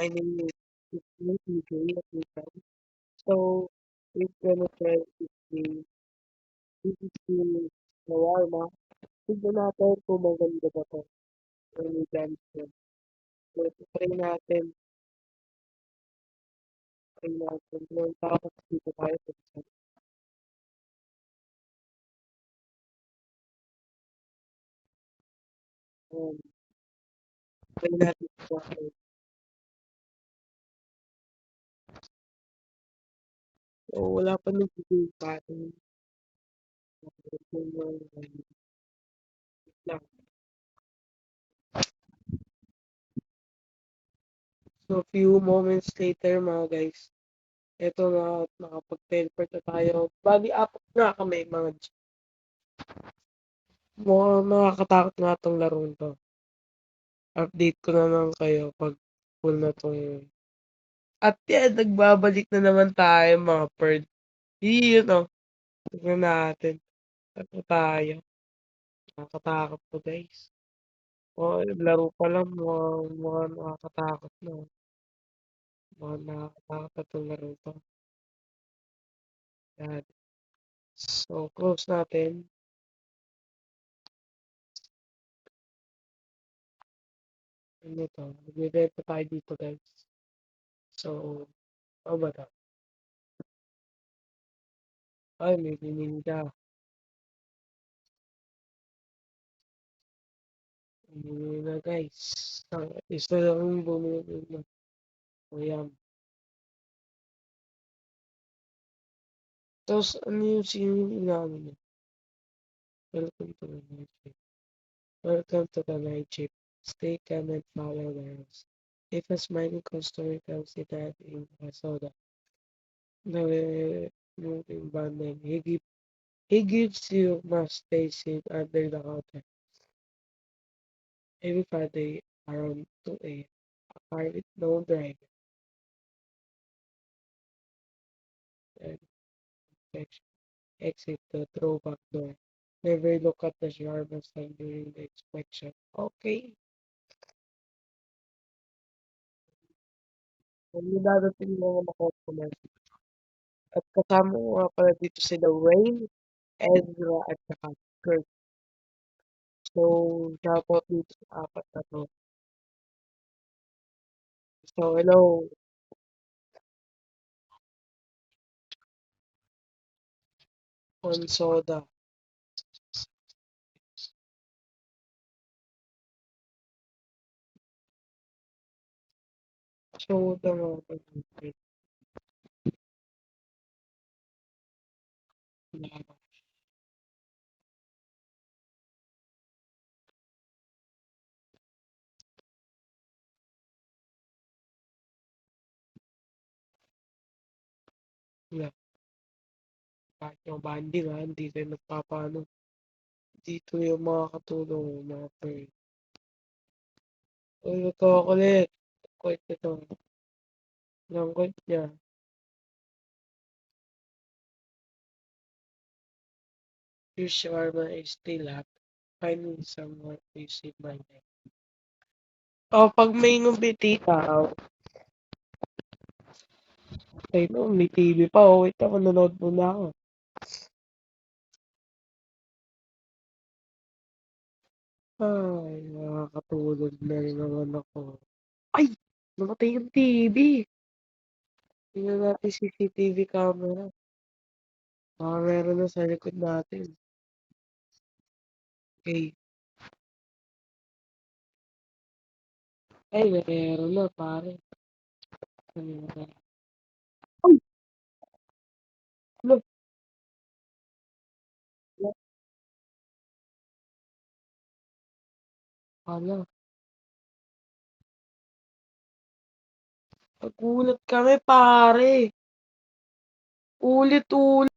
my name is TJ at this time. So, we're gonna try this game. This is the shawarma. Tignan natin kung maganda ba to when we dance yan. So, try natin. Ngayon, tapos dito tayo sa isa. Um, try natin sa akin. So, wala pa nagbibigay sa atin. Lang. So, few moments later, mga guys, eto na, nakapag-teleport na tayo. Bali, apat na kami, mga G. Mukhang nakakatakot nga tong laro to. Update ko na lang kayo pag full na tong... At yan, nagbabalik na naman tayo, mga bird. Yun, o. Tignan natin. Ano tayo? Nakakatakot to, guys. O, laro pa lang, mukhang nakakatakot na. Mukhang nakakatakot na tong laro to. Yan. So, close natin. Ano to? Nag-event pa tayo dito, guys. So, ano ba to? Ay, may bininda. Bumili na, guys. Isa lang yung bumili na. Ayan. Tapos, ano yung inaano niya? Welcome to the night shift. Welcome to the night shift. Stay calm and follow the rules. If a smiling customer comes in that in a soda, the moving bundle, he gives you must stay seat under the counter. Every Friday around 2 a.m. A car with no driver and exit the throwback door. Never look at the shawarma stand during the inspection. Okay. Kung dadating mga customer. At kasama ko nga pala dito sila Wayne, Ezra, at saka Kurt. So, shoutout dito sa apat na to. So, hello. On soda. Soda mga kapatid. Yeah. Kahit yung banding ha, hindi tayo nagpapaano. Dito yung mga katulong, mga friend. Uy, ito ako ulit. Quite ito. Langkot niya. Your shawarma is still hot. Finding someone to save my life. Oh, pag may ngumiti tao, ay no, may TV pa. Oh, wait ako, nanood muna ako. Ay, nakakatulog na rin naman ako. Ay! Namatay yung TV. Tingnan natin CCTV camera. Baka meron na sa likod natin. Okay. Ay, meron na, pare. Ano na? Ay! Look! Hala. Nagulat kami, pare. Ulit-ulit.